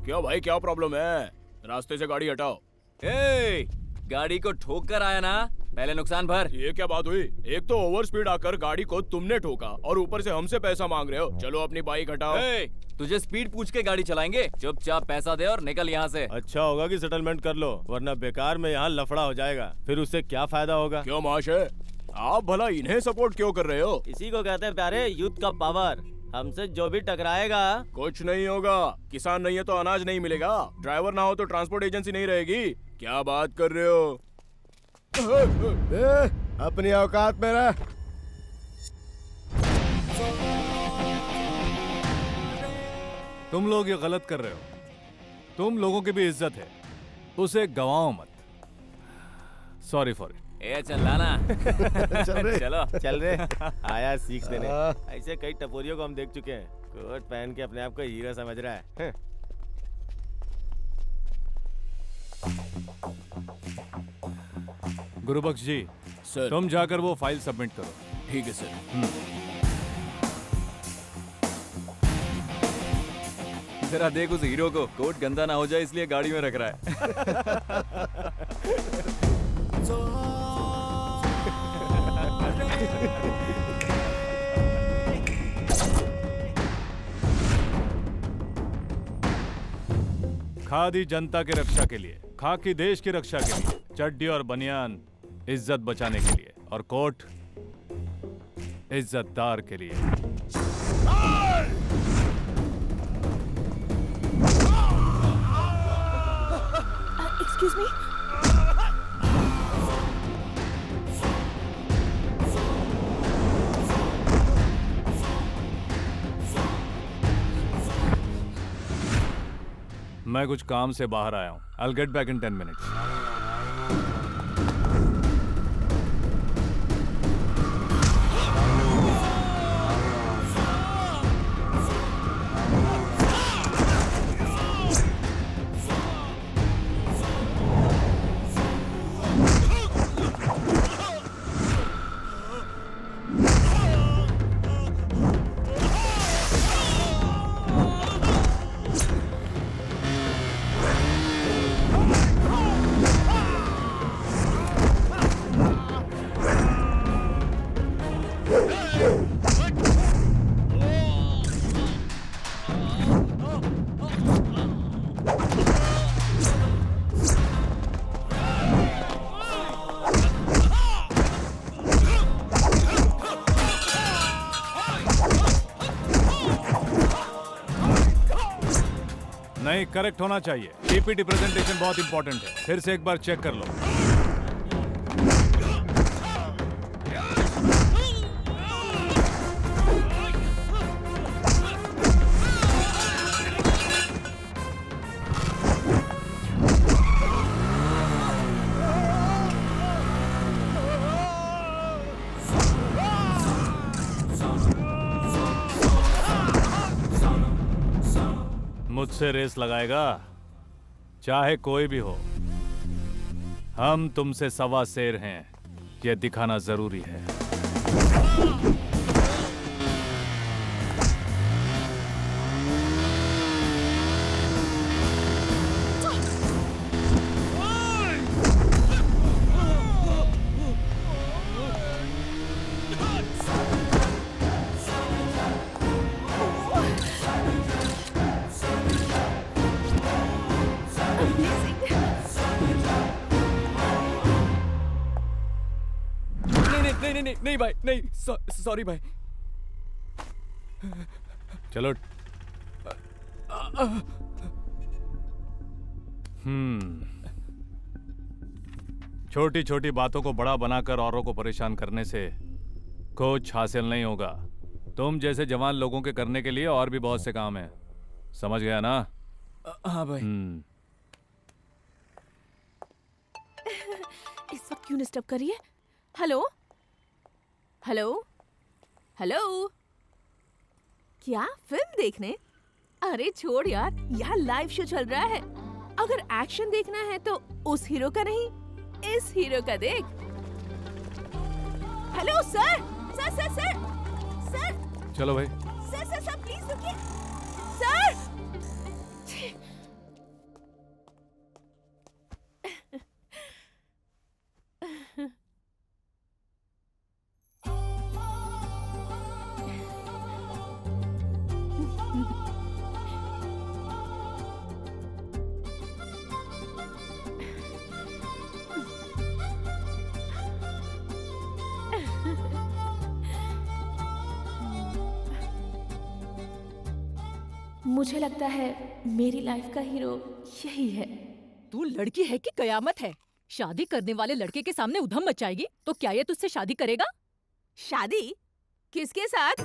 क्यों भाई, क्या प्रॉब्लम है? रास्ते से गाड़ी हटाओ। गाड़ी को ठोक कर आया ना, पहले नुकसान भर। ये क्या बात हुई? एक तो ओवर स्पीड आकर गाड़ी को तुमने ठोका और ऊपर से हमसे पैसा मांग रहे हो। चलो अपनी बाइक हटाओ। तुझे स्पीड पूछ के गाड़ी चलाएंगे? चुपचाप पैसा दे और निकल यहाँ से। अच्छा होगा कि सेटलमेंट कर लो, वरना बेकार में यहाँ लफड़ा हो जाएगा, फिर उससे क्या फायदा होगा। क्यों महाशय, आप भला इन्हें सपोर्ट क्यों कर रहे हो? इसी को कहते हैं प्यारे यूथ का पावर। हमसे जो भी टकराएगा कुछ नहीं होगा। किसान नहीं है तो अनाज नहीं मिलेगा, ड्राइवर ना हो तो ट्रांसपोर्ट एजेंसी नहीं रहेगी। क्या बात कर रहे हो? अपनी औकात में रह। तुम लोग ये गलत कर रहे हो। तुम लोगों की भी इज्जत है, उसे गवाओ मत। Sorry for it. चल ना। चलो चल रे। आया सीख देने। ऐसे कई टपोरियों को हम देख चुके हैं, कोट पहन के अपने आप को हीरो समझ रहा है। गुरुबख्श जी, सर। तुम जाकर वो फाइल सबमिट करो। ठीक है सर। जरा देख उस हीरो को, कोट गंदा ना हो जाए इसलिए गाड़ी में रख रहा है। खादी जनता की रक्षा के लिए, खाकी देश की रक्षा के लिए, चड्डी और बनियान इज्जत बचाने के लिए, और कोट इज्जतदार के लिए। Excuse me. मैं कुछ काम से बाहर आया हूँ। I'll get back in 10 minutes. नहीं, करेक्ट होना चाहिए। पीपीटी प्रेजेंटेशन बहुत इंपॉर्टेंट है। फिर से एक बार चेक कर लो। मुझसे रेस लगाएगा, चाहे कोई भी हो। हम तुमसे सवा शेर हैं, यह दिखाना जरूरी है। नहीं भाई, नहीं, सॉरी भाई। चलो। छोटी छोटी बातों को बड़ा बनाकर औरों को परेशान करने से कुछ हासिल नहीं होगा। तुम जैसे जवान लोगों के करने के लिए और भी बहुत से काम हैं। समझ गया ना? हाँ भाई। इस वक्त क्यों डिस्टर्ब कर रही है? हेलो हेलो हेलो, क्या फिल्म देखने? अरे छोड़ यार, यहाँ लाइव शो चल रहा है। अगर एक्शन देखना है तो उस हीरो का नहीं, इस हीरो का देख। Hello sir, sir sir sir sir. चलो भाई। सर सर सर प्लीज रुकिए। सर मुझे लगता है मेरी लाइफ का हीरो यही है। तू लड़की है कि कयामत है? शादी करने वाले लड़के के सामने उधम मचाएगी तो क्या ये तुझसे शादी करेगा? शादी किसके साथ?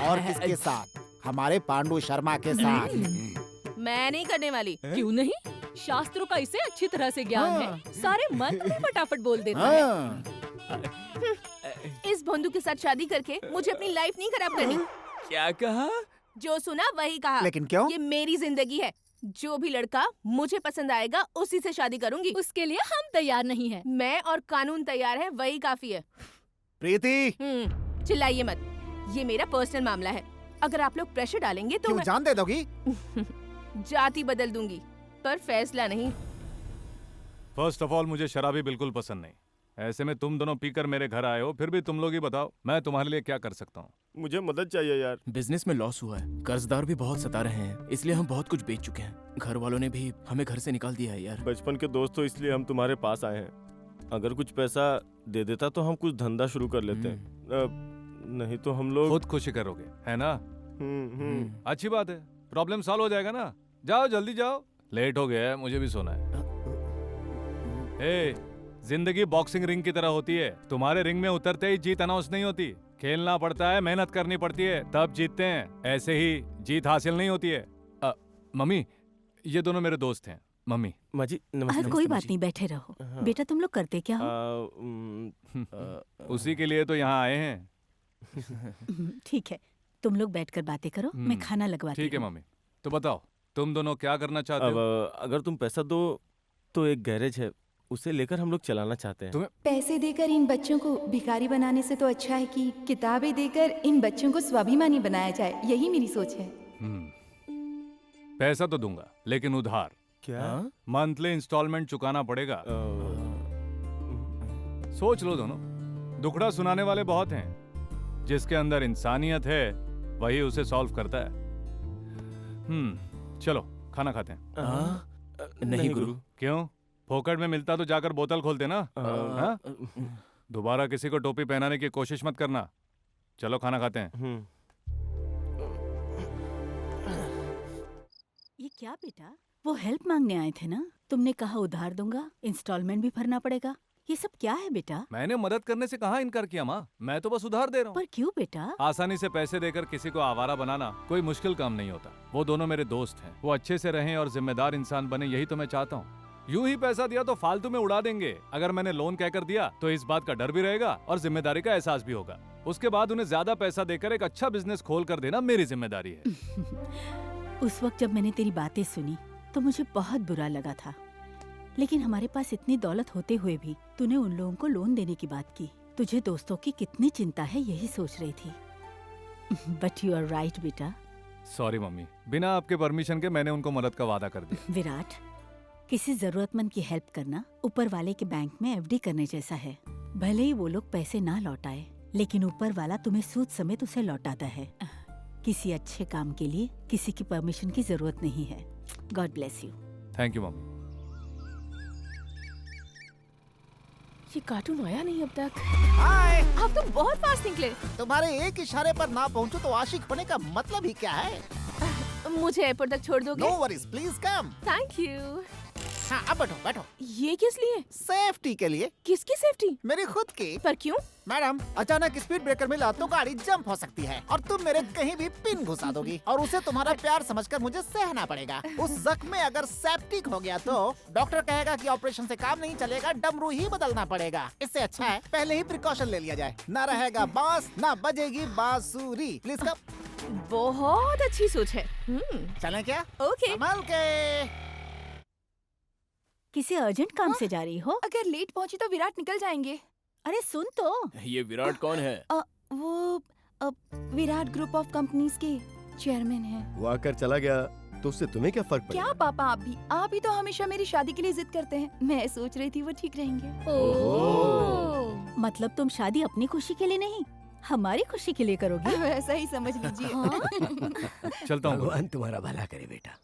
और किसके साथ? हमारे पांडु शर्मा के साथ। मैं नहीं करने वाली। क्यों नहीं? शास्त्रों का इसे अच्छी तरह से ज्ञान है, सारे मंत्र भी फटाफट बोल देता है। हाँ। इस बंधु के साथ शादी करके मुझे अपनी लाइफ नहीं खराब करनी। क्या कहा? जो सुना वही कहा। लेकिन क्यों? ये मेरी जिंदगी है। जो भी लड़का मुझे पसंद आएगा उसी से शादी करूंगी। उसके लिए हम तैयार नहीं हैं। मैं और कानून तैयार है, वही काफी है। प्रीति, चिल्लाइए मत, ये मेरा पर्सनल मामला है। अगर आप लोग प्रेशर डालेंगे तो क्यों मैं जान दे दोगी? जाति बदल दूंगी, पर फैसला नहीं। फर्स्ट ऑफ ऑल मुझे शराबी बिल्कुल पसंद नहीं। ऐसे में तुम दोनों पीकर मेरे घर आए हो, फिर भी तुम लोग ही बताओ मैं तुम्हारे लिए क्या कर सकता हूँ। मुझे मदद चाहिए यार। बिजनेस में लॉस हुआ है, कर्जदार भी बहुत सता रहे हैं, इसलिए हम बहुत कुछ बेच चुके हैं। घर वालों ने भी हमें घर से निकाल दिया है यार। बचपन के दोस्त हो इसलिए हम तुम्हारे पास आए हैं। अगर कुछ पैसा दे देता तो हम कुछ धंधा शुरू कर लेते। नहीं तो हम लोग खुद खुशी करोगे, है ना? अच्छी बात है, प्रॉब्लम सॉल्व हो जाएगा ना। जाओ जल्दी जाओ, लेट हो गया है, मुझे भी सोना है। जिंदगी बॉक्सिंग रिंग की तरह होती है। तुम्हारे रिंग में उतरते ही जीत अनाउंस नहीं होती। खेलना पड़ता है, मेहनत करनी पड़ती है, तब जीतते हैं। ऐसे ही जीत हासिल नहीं होती है। मम्मी, ये दोनों मेरे दोस्त हैं। मम्मी। माँ जी नमस्ते। कोई बात नहीं, बैठे रहो। हाँ। बेटा तुम लोग करते क्या हो? उसी के लिए तो यहाँ आए हैं। ठीक है, तुम लोग बैठकर बातें करो, मैं खाना लगवाती ठीक है हूँ। मम्मी। तो बताओ तुम दोनों क्या करना चाहते अब हो? अगर तुम पैसा दो तो एक गैरेज है, उसे लेकर हम लोग चलाना चाहते हैं। पैसे देकर इन बच्चों को भिखारी बनाने से तो अच्छा है कि किताबें देकर इन बच्चों को स्वाभिमानी बनाया जाए। यही मेरी सोच है। पैसा तो दूंगा, लेकिन उधार। क्या? मंथली इंस्टॉलमेंट चुकाना पड़ेगा। सोच लो दोनों, दुखड़ा सुनाने वाले बहुत हैं। जिसके अंदर इंसानियत है वही उसे सॉल्व करता है। चलो खाना खाते हैं। नहीं गुरु। क्यों? फोकट में मिलता तो जाकर बोतल खोलते ना। हाँ? दोबारा किसी को टोपी पहनाने की कोशिश मत करना। चलो खाना खाते हैं। ये क्या बेटा? वो हेल्प मांगने आए थे ना? तुमने कहा उधार दूंगा, इंस्टॉलमेंट भी भरना पड़ेगा। ये सब क्या है बेटा? मैंने मदद करने से कहाँ इनकार किया माँ? मैं तो बस उधार दे रहा हूँ। पर क्यों बेटा? आसानी से पैसे देकर किसी को आवारा बनाना कोई मुश्किल काम नहीं होता। वो दोनों मेरे दोस्त हैं, वो अच्छे से रहें और जिम्मेदार इंसान बने, यही तो मैं चाहता हूँ। यूं ही पैसा दिया तो फालतू में उड़ा देंगे। अगर मैंने लोन कहकर दिया तो इस बात का डर भी रहेगा और जिम्मेदारी का एहसास भी होगा। उसके बाद उन्हें ज्यादा पैसा देकर एक अच्छा बिजनेस खोल कर देना मेरी जिम्मेदारी है। उस वक्त जब मैंने तेरी बातें सुनी तो मुझे बहुत बुरा लगा था, लेकिन हमारे पास इतनी दौलत होते हुए भी तूने उन लोगों को लोन देने की बात की। तुझे दोस्तों की कितनी चिंता है यही सोच रही थी। बट यू आर राइट बेटा। सॉरी मम्मी, बिना आपके परमिशन के मैंने उनको मदद का वादा कर दिया। विराट, किसी जरूरतमंद की हेल्प करना ऊपर वाले के बैंक में एफडी करने जैसा है। भले ही वो लोग पैसे ना लौटाए, लेकिन ऊपर वाला तुम्हें सूद समेत उसे लौटाता है। किसी अच्छे काम के लिए किसी की परमिशन की जरूरत नहीं है। God bless you. Thank you mummy. ये कार्टून आया नहीं अब तक। हाय, आप तो बहुत फास्ट निकले। तुम्हारे एक इशारे पर ना पहुंचूं तो आशिक होने का मतलब ही क्या है? मुझे एयरपोर्ट तक छोड़ दोगे? No worries, please come. Thank you. हाँ, अब बैठो बैठो। ये किस लिए? सेफ्टी के लिए। किसकी सेफ्टी? मेरी खुद की। पर क्यों? मैडम, अचानक स्पीड ब्रेकर मिला तो गाड़ी जंप हो सकती है और तुम मेरे कहीं भी पिन घुसा दोगी और उसे तुम्हारा प्यार समझकर मुझे सहना पड़ेगा। उस जख्म में अगर सेप्टिक हो गया तो डॉक्टर कहेगा कि ऑपरेशन से काम नहीं चलेगा, डमरू ही बदलना पड़ेगा। इससे अच्छा है पहले ही प्रिकॉशन ले लिया जाए। ना रहेगा बांस, ना बजेगी बांसुरी। Please come. बहुत अच्छी सोच है। चलें क्या? ओके। संभल के। किसी अर्जेंट काम से जा रही हो? अगर लेट पहुंची तो विराट निकल जाएंगे। अरे सुन तो। ये विराट कौन है? वो विराट ग्रुप ऑफ कंपनीज के चेयरमैन हैं। वो आकर चला गया तो उससे तुम्हें क्या फर्क पड़ेगा? क्या पापा, आप ही तो हमेशा मेरी शादी के लिए जिद करते हैं। मैं सोच रही थी वो ठीक रहेंगे। मतलब तुम शादी अपनी खुशी के लिए नहीं, हमारी खुशी के लिए करोगी? ऐसा ही समझ लीजिए। चलता हूँ। भगवान तुम्हारा भला करे बेटा।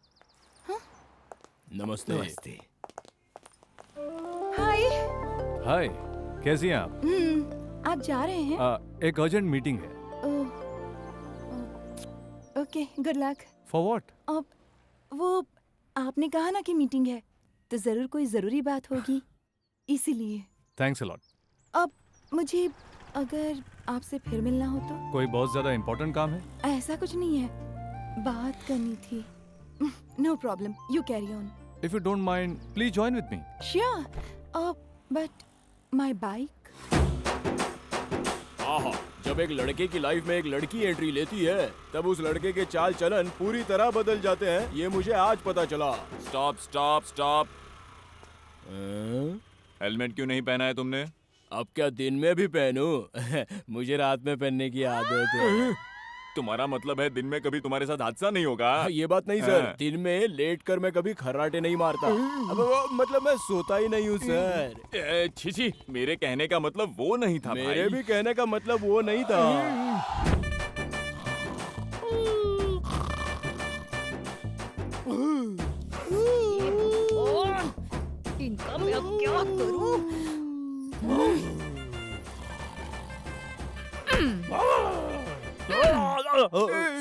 नमस्ते। नमस्ते। हाय। हाय, कैसी हैं आप? आप जा रहे हैं? एक अर्जेंट मीटिंग है। Okay, good luck. For what? अब वो आपने कहा ना कि मीटिंग है, तो जरूर कोई जरूरी बात होगी, इसीलिए। Thanks a lot. अब मुझे अगर आपसे फिर मिलना हो तो? कोई बहुत ज्यादा इंपॉर्टेंट काम है? ऐसा कुछ नहीं है, बात करनी थी। No problem, you carry on. If you don't mind please join with me. Sure, but my bike. आहा, जब एक लड़के की लाइफ में एक लड़की एंट्री लेती है तब उस लड़के के चाल चलन पूरी तरह बदल जाते हैं, ये मुझे आज पता चला। Stop stop stop. हेलमेट क्यों नहीं पहना है तुमने? अब क्या दिन में भी पहनूं? मुझे रात में पहनने की आदत है। तुम्हारा मतलब है दिन में कभी तुम्हारे साथ हादसा नहीं होगा? ये बात नहीं सर, दिन में लेट कर मैं कभी खर्राटे नहीं मारता। अब मतलब मैं सोता ही नहीं हूँ सर। छी छी, मेरे कहने का मतलब वो नहीं था मेरे भाई। भी कहने का मतलब वो नहीं था। इनका मैं अब क्या करूं?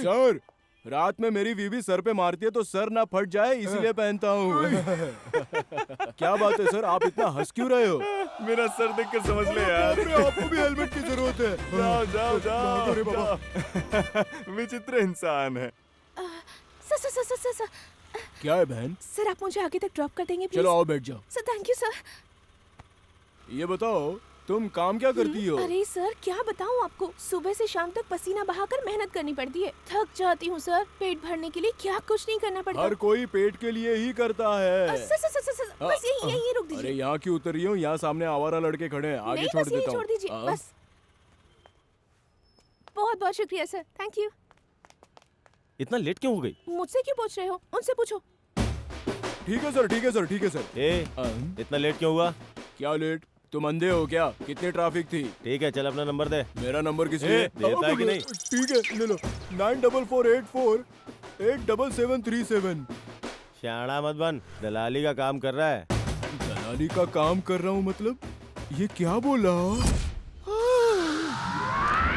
सर, रात में मेरी बीवी सर पे मारती है तो सर ना फट जाए इसलिए पहनता हूँ। क्या बात है सर, आप इतना हंस क्यों रहे हो? मेरा सर देख कर समझ ले यार। आपको भी हेलमेट की जरूरत है। जाओ जाओ जाओ जाओ। विचित्र इंसान है। Sir sir sir sir sir क्या है बहन? सर, आप मुझे आगे तक ड्रॉप कर देंगे प्लीज? चलो आओ बैठ जाओ। Sir thank you sir. ये बताओ तुम काम क्या करती हो? अरे सर, क्या बताऊं आपको, सुबह से शाम तक पसीना बहाकर मेहनत करनी पड़ती है। थक जाती हूँ सर, पेट भरने के लिए क्या कुछ नहीं करना पड़ता। हर कोई पेट के लिए ही करता है। सर सर सर सर, बस यही रुक दीजिए। अरे यहाँ क्यों उतर रही हो? यहाँ सामने आवारा लड़के खड़े हैं, आगे नहीं, छोड़ बस यही देता हूँ। छोड़ दीजिए बस। बहुत बहुत शुक्रिया सर, थैंक यू। इतना लेट क्यों हो गई? मुझसे क्यों पूछ रहे हो, उनसे पूछो। ठीक है सर, ठीक है सर, ठीक है सर। इतना लेट क्यों हुआ? क्या लेट? तुम अंधे हो क्या? कितनी ट्रैफिक थी? ठीक है, चल अपना नंबर दे। मेरा नंबर किस लिए? देता है कि नहीं? ठीक है ले लो, 9448487737। शाना मत बन, दलाली का काम कर रहा है। दलाली का काम कर रहा हूँ मतलब? ये क्या बोला?